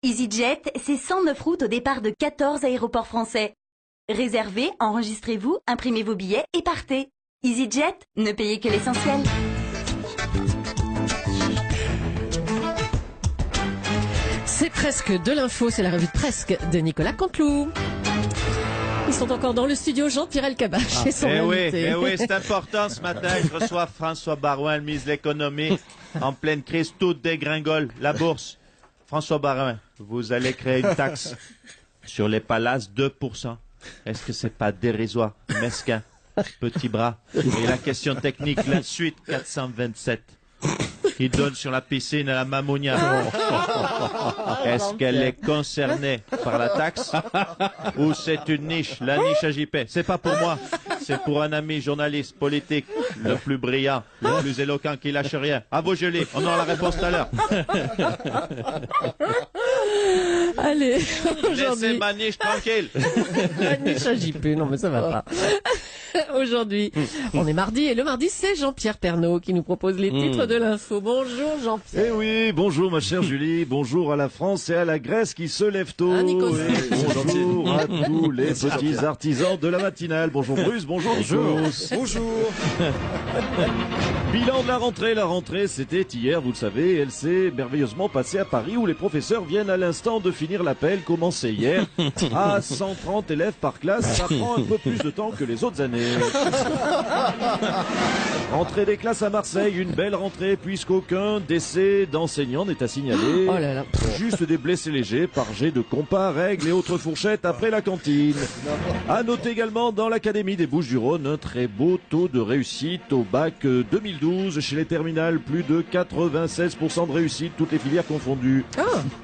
EasyJet, c'est 109 routes au départ de 14 aéroports français. Réservez, enregistrez-vous, imprimez vos billets et partez. EasyJet, ne payez que l'essentiel. C'est presque de l'info, c'est la revue de Presque de Nicolas Canteloup. Ils sont encore dans le studio, Jean-Pierre Elkabbach et son invité. Oui, c'est important ce matin. Je reçois François Barouin, le ministre de l'économie, en pleine crise, tout dégringole, la bourse. François Barouin, vous allez créer une taxe sur les palaces, 2%. Est-ce que c'est pas dérisoire, mesquin, petit bras? Et la question technique, la suite 427. Qui donne sur la piscine à la Mamounia. Est-ce qu'elle est concernée par la taxe ou c'est une niche, la niche à JP? C'est pas pour moi, c'est pour un ami journaliste politique, le plus brillant, le plus éloquent qui lâche rien. À vous, Julie, on aura la réponse tout à l'heure. Allez, Laissez ma niche tranquille. La niche à JP, non mais ça va pas. Aujourd'hui, on est mardi et le mardi c'est Jean-Pierre Pernaut qui nous propose les titres de l'info. Bonjour Jean-Pierre. Eh oui, bonjour ma chère Julie, bonjour à la France et à la Grèce qui se lèvent tôt. Nico. Et bonjour à tous les petits artisans de la matinale. Bonjour Bruce, bonjour Nikos. Bonjour. Bilan de la rentrée c'était hier, vous le savez, elle s'est merveilleusement passée à Paris où les professeurs viennent à l'instant de finir l'appel commencé hier. À 130 élèves par classe, ça prend un peu plus de temps que les autres années. Rentrée des classes à Marseille, une belle rentrée puisqu'aucun décès d'enseignants n'est à signaler. Oh là là. Juste des blessés légers par jet de compas, règles et autres fourchettes après la cantine. À noter également dans l'Académie des Bouches-du-Rhône un très beau taux de réussite au bac 2012 chez les terminales, plus de 96% de réussite, toutes les filières confondues.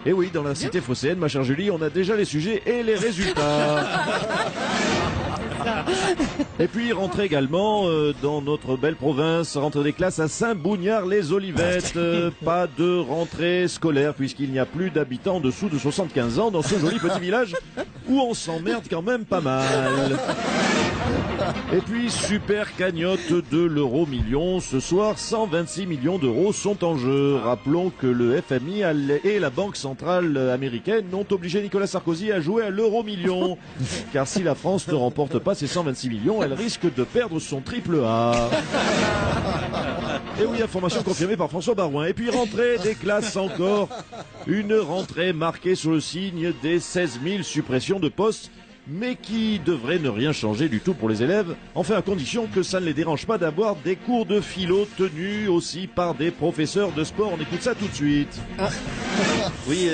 Et oui, dans la cité phocéenne, ma chère Julie, on a déjà les sujets et les résultats. Et puis rentrée également dans notre belle province, rentrée des classes à Saint-Bouniard-les-Olivettes. Pas de rentrée scolaire puisqu'il n'y a plus d'habitants en dessous de 75 ans dans ce joli petit village où on s'emmerde quand même pas mal. Et puis super cagnotte de l'euro million. Ce soir, 126 millions d'euros sont en jeu. Rappelons que le FMI et la Banque centrale américaine ont obligé Nicolas Sarkozy à jouer à l'euro million. Car si la France ne remporte pas ses 126 millions, elle risque de perdre son triple A. Et oui, information confirmée par François Barouin. Et puis rentrée des classes encore. Une rentrée marquée sur le signe des 16 000 suppressions de postes, mais qui devrait ne rien changer du tout pour les élèves, enfin à condition que ça ne les dérange pas d'avoir des cours de philo tenus aussi par des professeurs de sport. On écoute ça tout de suite. Oui,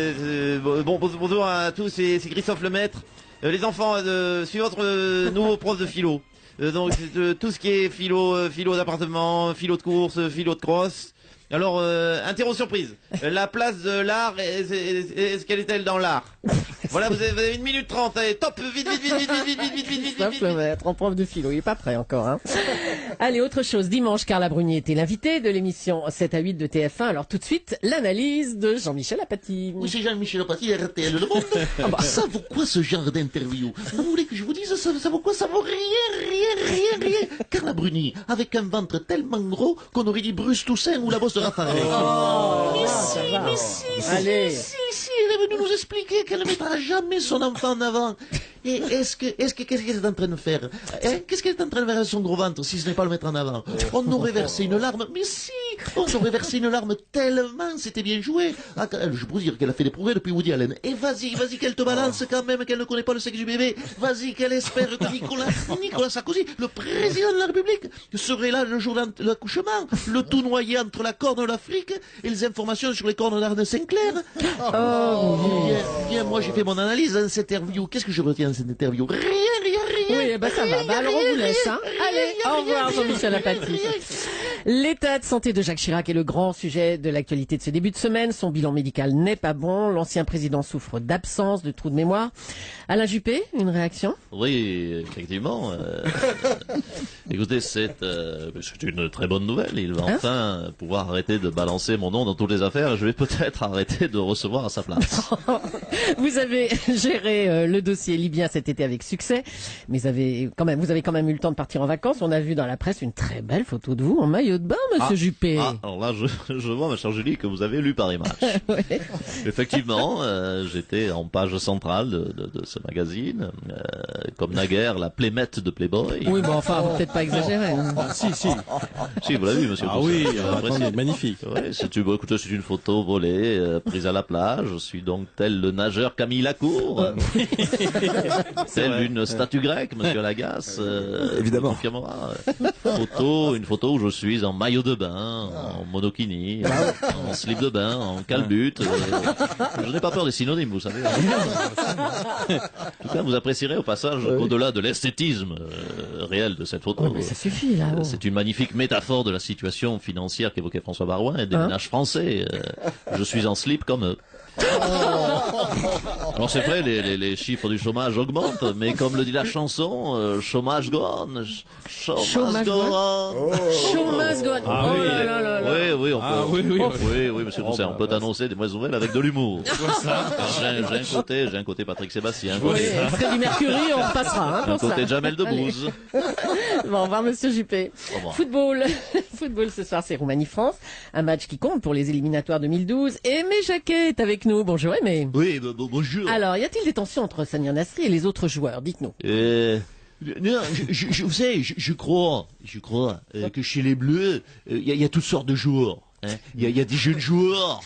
bonjour à tous, c'est Christophe Lemaître. Les enfants, suivez votre nouveau prof de philo. Donc tout ce qui est philo d'appartement, philo de course, philo de cross. Alors, interro surprise. La place de l'art, est-ce qu'elle est-elle dans l'art? Voilà, vous avez 1 minute 30. Allez, top, vite. Être en prof de philo, il est pas prêt encore. Hein. Allez, autre chose. Dimanche, Carla Bruni était l'invitée de l'émission 7 à 8 de TF1. Alors tout de suite, l'analyse de Jean-Michel Apathy. Oui, c'est Jean-Michel Apathy, RTL Le Monde. Ça vaut quoi ce genre d'interview? Vous voulez que je vous dise ça vaut quoi? Ça vaut rien. Carla Bruni, avec un ventre tellement gros qu'on aurait dit Bruce Toussaint ou la bosse de Raphaël. Mais si, elle est venue nous expliquer qu'elle ne mettra jamais son enfant en avant. Et qu'est-ce qu'elle est en train de faire? Qu'est-ce qu'elle est en train de faire avec son gros ventre si ce n'est pas le mettre en avant? On aurait versé une larme, mais si! On aurait versé une larme tellement c'était bien joué. Je peux vous dire qu'elle a fait des progrès depuis Woody Allen. Et vas-y qu'elle te balance quand même qu'elle ne connaît pas le sexe du bébé. Vas-y qu'elle espère que Nicolas Sarkozy, le président de la République, serait là le jour de l'accouchement, le tout noyé entre la corne de l'Afrique et les informations sur les cornes d'Arne Sinclair. Bien, moi j'ai fait mon analyse dans cette interview. Qu'est-ce que je retiens de cette interview? Rien. Oui, ça va. Alors on vous laisse. Hein. Allez, au revoir Jean-Michel Apathy. L'état de santé de Jacques Chirac est le grand sujet de l'actualité de ce début de semaine. Son bilan médical n'est pas bon. L'ancien président souffre d'absence, de trou de mémoire. Alain Juppé, une réaction? Oui, effectivement. Écoutez, c'est une très bonne nouvelle. Il va enfin pouvoir arrêter de balancer mon nom dans toutes les affaires. Je vais peut-être arrêter de recevoir à sa place. Vous avez géré le dossier libyen cet été avec succès, mais vous avez quand même eu le temps de partir en vacances. On a vu dans la presse une très belle photo de vous en maillot maillot de bain, monsieur Juppé. Alors là, je vois, ma chère Julie, que vous avez lu Paris Match. Ouais. Effectivement, j'étais en page centrale de ce magazine, comme naguère la Playmate de Playboy. Oui, bon, enfin, faut peut-être pas exagérer. Hein. Si. Si, vous l'avez vu, monsieur. Ah Toussaint. oui, Vous avez apprécié. attendez, magnifique. Ouais, écoutez, c'est une photo volée, prise à la plage. Je suis donc tel le nageur Camille Lacour. Telle une statue grecque, monsieur Lagasse. Évidemment. Confirmera. Une photo où je suis en maillot de bain, en monokini, en slip de bain, en calbute. Je n'ai pas peur des synonymes, vous savez. En tout cas, vous apprécierez au passage, au-delà de l'esthétisme réel de cette photo. Oh, mais ça suffit, là. Oh. C'est une magnifique métaphore de la situation financière qu'évoquait François Barouin et des ménages français. Je suis en slip comme eux. Alors c'est vrai, les chiffres du chômage augmentent, mais comme le dit la chanson, chômage gone, chômage gone. Chômage gone. Ah Oh oui. là là là là. Oui, on peut. Ah oui, Monsieur Toussaint, on peut annoncer des mauvaises nouvelles avec de l'humour. J'ai un côté Patrick Sébastien, Oui, Freddie Mercury, on repassera, hein, un pour ça. côté Jamel Allez. Debbouze. Bon, au revoir, monsieur Juppé. Au revoir. Football. Football ce soir, c'est Roumanie-France. Un match qui compte pour les éliminatoires 2012. Aimé Jacquet est avec nous. Bonjour, Aimé. Oui, bonjour. Alors, y a-t-il des tensions entre Samir Nasri et les autres joueurs? Dites-nous. Non, vous savez, je crois que chez les Bleus, il y a toutes sortes de joueurs. Hein. Il y a des jeunes joueurs,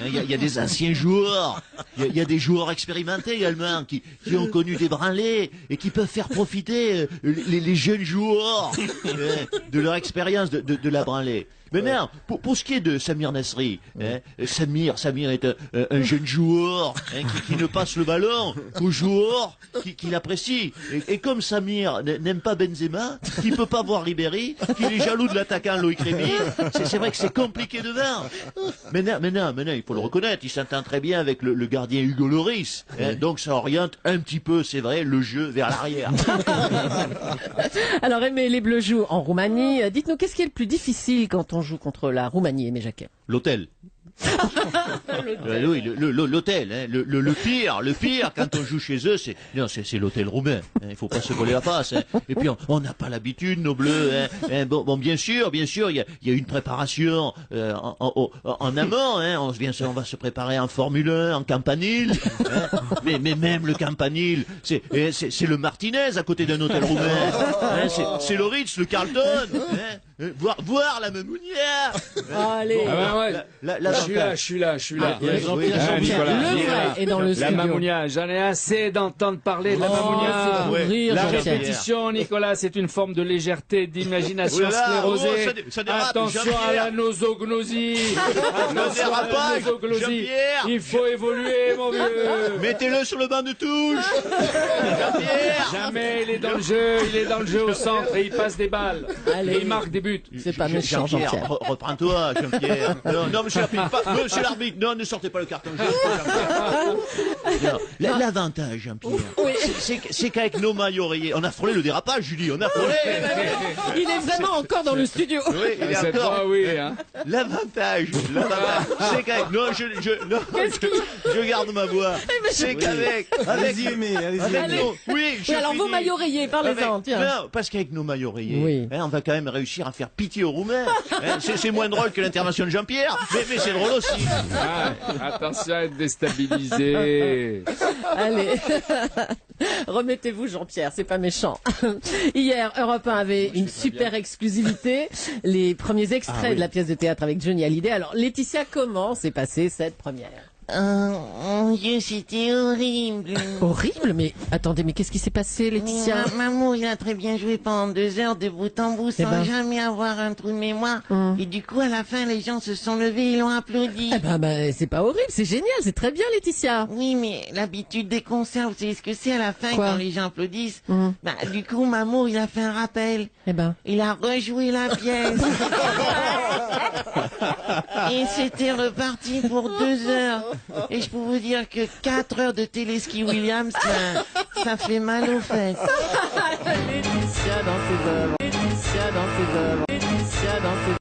il y a des anciens joueurs, il y a des joueurs expérimentés également qui ont connu des branlées et qui peuvent faire profiter les jeunes joueurs de leur expérience de la branlée. Maintenant, pour ce qui est de Samir Nasri, Samir est un jeune joueur qui ne passe le ballon qu'aux joueurs qui l'apprécient. Et comme Samir n'aime pas Benzema, qui peut pas voir Ribéry, qu'il est jaloux de l'attaquant Loïc Rémy, c'est vrai que c'est compliqué de vaincre. Maintenant, il faut le reconnaître, il s'entend très bien avec le gardien Hugo Lloris. Donc ça oriente un petit peu, c'est vrai, le jeu vers l'arrière. Alors, Aimé, les Bleus jouent en Roumanie. Dites-nous, qu'est-ce qui est le plus difficile quand on joue contre la Roumanie, Aimé Jacquet? L'hôtel. Oui, l'hôtel, hein. Le pire quand on joue chez eux, c'est l'hôtel roumain. Hein. Il faut pas se coller la face. Hein. Et puis on n'a pas l'habitude, nos bleus. Hein. Bon, bien sûr, il y a une préparation en amont. Hein. On va se préparer en Formule 1, en Campanile. Hein. Mais même le Campanile, c'est le Martinez à côté d'un hôtel roumain. Hein. C'est le Ritz, le Carlton. Hein. Voir la Memounière. Allez. Je suis là. Jean-Pierre, Nicolas. le vrai est dans le La studio. Mamounia, j'en ai assez d'entendre parler de la Mamounia. c'est pour rire, La Jean-Pierre. répétition, Nicolas, c'est une forme de légèreté, d'imagination Oh là là, sclérosée. ça dérape, Attention à la nosognosie. Attention à la dérapage, nosognosie. Jean-Pierre. Il faut évoluer, mon vieux. Mettez-le sur le banc de touche. Jean-Pierre. Jamais il est dans le jeu au centre et il passe des balles. Allez. Et il marque des buts. C'est pas méchant, Jean-Pierre. Reprends-toi, Jean-Pierre. Non, monsieur l'arbitre, non, ne sortez pas le carton jaune. L'avantage, Jean-Pierre, C'est qu'avec nos maillots rayés, on a frôlé le dérapage, Julie, on a frôlé. Il est vraiment encore dans le studio. Oui, il est Cette encore. fois, oui, hein. L'avantage, c'est qu'avec, non, je garde ma voix. C'est qu'avec, Allez-y, Aimé, allez-y. Allez. oui, Oui, alors vos finis. maillots rayés, parlez-en, tiens. Non, parce qu'avec nos maillots rayés, Oui. on va quand même réussir à faire pitié aux Roumains. C'est moins drôle que l'intervention de Jean-Pierre, mais c'est drôle aussi. Ah, attention à être déstabilisé. Allez. Remettez-vous, Jean-Pierre, c'est pas méchant. Hier, Europe 1 avait une super exclusivité. Les premiers extraits de la pièce de théâtre avec Johnny Hallyday. Alors, Laetitia, comment s'est passée cette première? Mon Dieu, c'était horrible. Horrible, mais attendez, mais qu'est-ce qui s'est passé, Laetitia? Maman, il a très bien joué pendant 2 heures de bout en bout sans ben. jamais avoir un trou de mémoire. Et du coup, à la fin, les gens se sont levés et l'ont applaudi. Eh ben, c'est pas horrible, c'est génial, c'est très bien, Laetitia. Oui, mais l'habitude des concerts, vous savez ce que c'est à la fin Quoi? quand les gens applaudissent? Du coup, Maman, il a fait un rappel. Eh ben. Il a rejoué la pièce. Et c'était reparti pour 2 heures. Et je peux vous dire que 4 heures de téléski Williams, ça fait mal aux fesses. Laetitia dans ses œuvres. Laetitia dans ses œuvres. Laetitia dans ses